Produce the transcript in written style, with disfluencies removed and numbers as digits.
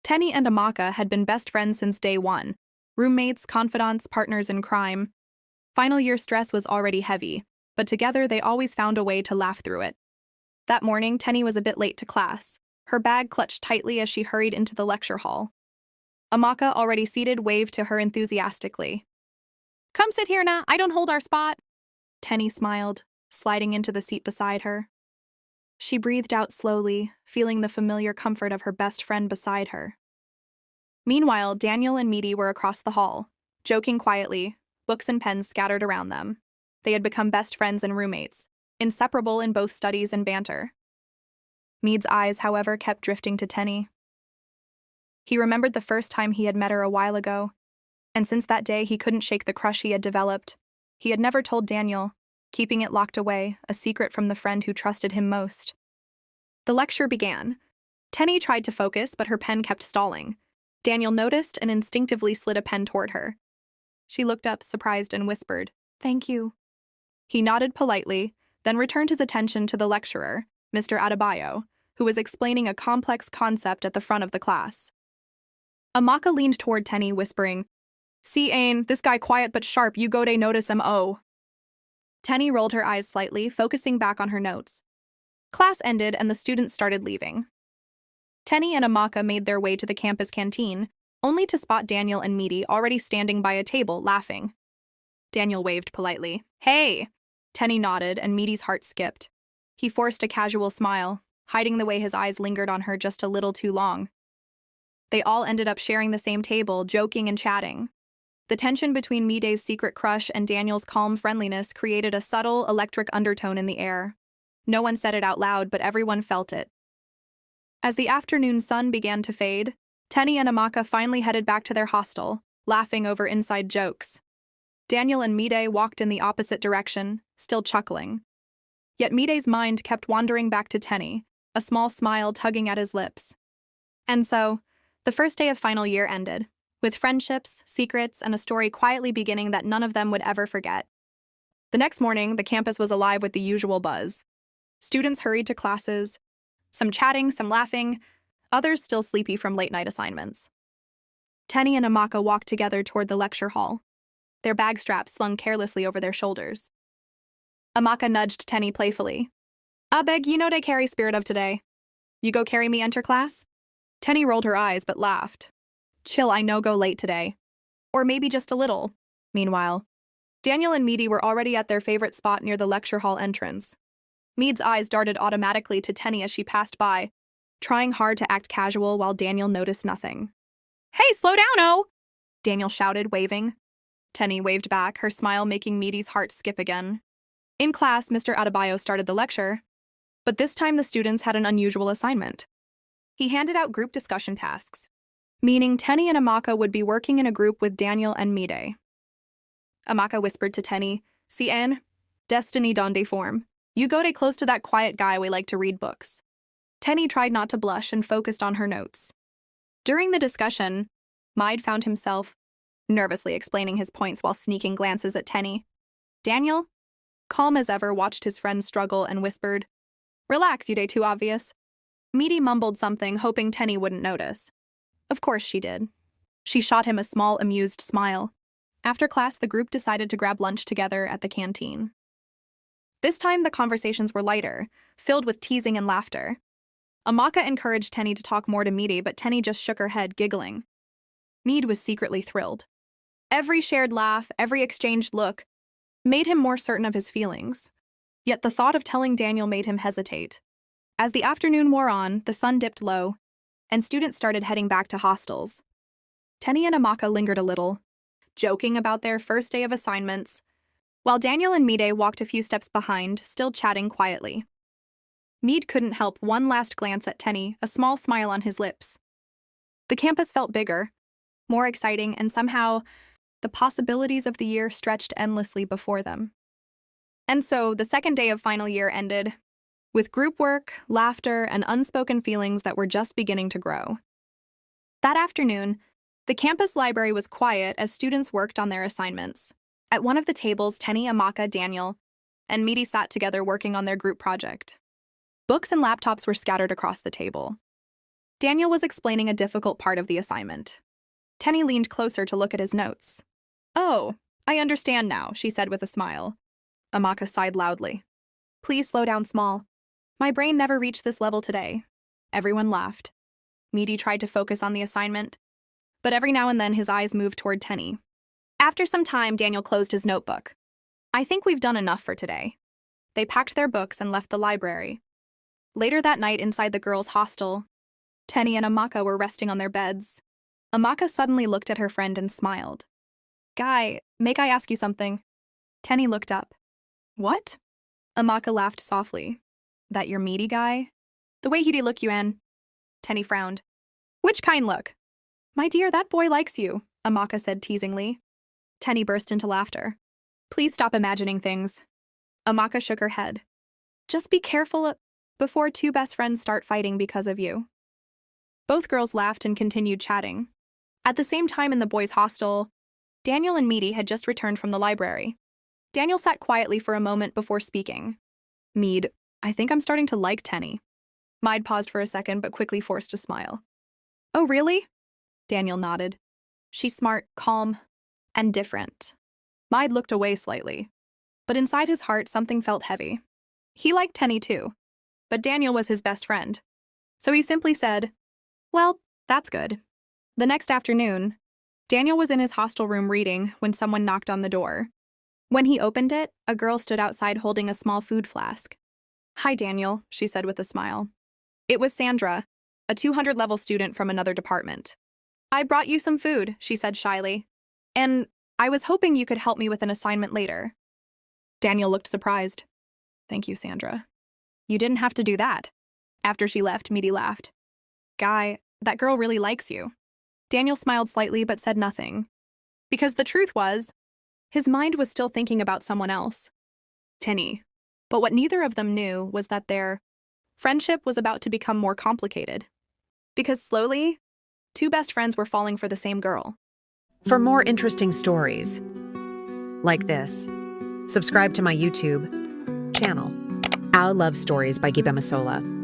Teni and Amaka had been best friends since day one, roommates, confidants, partners in crime. Final year stress was already heavy, but together they always found a way to laugh through it. That morning, Teni was a bit late to class, her bag clutched tightly as she hurried into the lecture hall. Amaka, already seated, waved to her enthusiastically. "Come sit here now, I don't hold our spot." Teni smiled, sliding into the seat beside her. She breathed out slowly, feeling the familiar comfort of her best friend beside her. Meanwhile, Daniel and Mide were across the hall, joking quietly, books and pens scattered around them. They had become best friends and roommates, inseparable in both studies and banter. Mide's eyes, however, kept drifting to Teni. He remembered the first time he had met her a while ago, and since that day he couldn't shake the crush he had developed. He had never told Daniel, keeping it locked away, a secret from the friend who trusted him most. The lecture began. Teni tried to focus, but her pen kept stalling. Daniel noticed and instinctively slid a pen toward her. She looked up, surprised, and whispered, "Thank you." He nodded politely, then returned his attention to the lecturer, Mr. Adebayo, who was explaining a complex concept at the front of the class. Amaka leaned toward Teni, whispering, "See, Ain, this guy quiet but sharp, you go to notice him, oh." Teni rolled her eyes slightly, focusing back on her notes. Class ended and the students started leaving. Teni and Amaka made their way to the campus canteen, only to spot Daniel and Mide already standing by a table, laughing. Daniel waved politely. "Hey!" Teni nodded and Mide's heart skipped. He forced a casual smile, hiding the way his eyes lingered on her just a little too long. They all ended up sharing the same table, joking and chatting. The tension between Mide's secret crush and Daniel's calm friendliness created a subtle, electric undertone in the air. No one said it out loud, but everyone felt it. As the afternoon sun began to fade, Teni and Amaka finally headed back to their hostel, laughing over inside jokes. Daniel and Mide walked in the opposite direction, still chuckling. Yet Mide's mind kept wandering back to Teni, a small smile tugging at his lips. And so, the first day of final year ended, with friendships, secrets, and a story quietly beginning that none of them would ever forget. The next morning, the campus was alive with the usual buzz. Students hurried to classes, some chatting, some laughing, others still sleepy from late-night assignments. Teni and Amaka walked together toward the lecture hall, their bag straps slung carelessly over their shoulders. Amaka nudged Teni playfully. "I beg, you know they carry spirit of today. You go carry me enter class?" Teni rolled her eyes but laughed. "Chill, I no go late today. Or maybe just a little." Meanwhile, Daniel and Mide were already at their favorite spot near the lecture hall entrance. Mide's eyes darted automatically to Teni as she passed by, trying hard to act casual while Daniel noticed nothing. "Hey, slow down, oh!" Daniel shouted, waving. Teni waved back, her smile making Mide's heart skip again. In class, Mr. Adebayo started the lecture, but this time the students had an unusual assignment. He handed out group discussion tasks, meaning Teni and Amaka would be working in a group with Daniel and Mide. Amaka whispered to Teni, "See, Anne, destiny donde form. You go de close to that quiet guy we like to read books." Teni tried not to blush and focused on her notes. During the discussion, Mide found himself nervously explaining his points while sneaking glances at Teni. Daniel, calm as ever, watched his friend struggle and whispered, "Relax, you day too obvious." Mide mumbled something, hoping Teni wouldn't notice. Of course she did. She shot him a small, amused smile. After class, the group decided to grab lunch together at the canteen. This time, the conversations were lighter, filled with teasing and laughter. Amaka encouraged Teni to talk more to Mide, but Teni just shook her head, giggling. Mide was secretly thrilled. Every shared laugh, every exchanged look, made him more certain of his feelings. Yet the thought of telling Daniel made him hesitate. As the afternoon wore on, the sun dipped low, and students started heading back to hostels. Teni and Amaka lingered a little, joking about their first day of assignments, while Daniel and Mide walked a few steps behind, still chatting quietly. Mide couldn't help one last glance at Teni, a small smile on his lips. The campus felt bigger, more exciting, and somehow the possibilities of the year stretched endlessly before them. And so the second day of final year ended, with group work, laughter, and unspoken feelings that were just beginning to grow. That afternoon, the campus library was quiet as students worked on their assignments. At one of the tables, Teni, Amaka, Daniel, and Mide sat together working on their group project. Books and laptops were scattered across the table. Daniel was explaining a difficult part of the assignment. Teni leaned closer to look at his notes. "Oh, I understand now," she said with a smile. Amaka sighed loudly. "Please slow down, Small. My brain never reached this level today." Everyone laughed. Mide tried to focus on the assignment, but every now and then his eyes moved toward Teni. After some time, Daniel closed his notebook. "I think we've done enough for today." They packed their books and left the library. Later that night inside the girls' hostel, Teni and Amaka were resting on their beds. Amaka suddenly looked at her friend and smiled. "Guy, may I ask you something?" Teni looked up. "What?" Amaka laughed softly. "That your meaty guy? The way he'd look you in." Teni frowned. "Which kind look?" "My dear, that boy likes you," Amaka said teasingly. Teni burst into laughter. "Please stop imagining things." Amaka shook her head. "Just be careful before two best friends start fighting because of you." Both girls laughed and continued chatting. At the same time in the boys' hostel, Daniel and Mide had just returned from the library. Daniel sat quietly for a moment before speaking. "Mide, I think I'm starting to like Teni." Mide paused for a second but quickly forced a smile. "Oh, really?" Daniel nodded. "She's smart, calm, and different." Mide looked away slightly, but inside his heart something felt heavy. He liked Teni too, but Daniel was his best friend. So he simply said, "Well, that's good." The next afternoon, Daniel was in his hostel room reading when someone knocked on the door. When he opened it, a girl stood outside holding a small food flask. "Hi, Daniel," she said with a smile. It was Sandra, a 200-level student from another department. "I brought you some food," she said shyly. "And I was hoping you could help me with an assignment later." Daniel looked surprised. "Thank you, Sandra. You didn't have to do that." After she left, Mide laughed. "Guy, that girl really likes you." Daniel smiled slightly but said nothing. Because the truth was, his mind was still thinking about someone else. Teni. But what neither of them knew was that their friendship was about to become more complicated. Because slowly, two best friends were falling for the same girl. For more interesting stories like this, subscribe to my YouTube channel, Our Love Stories by Gibe Masola.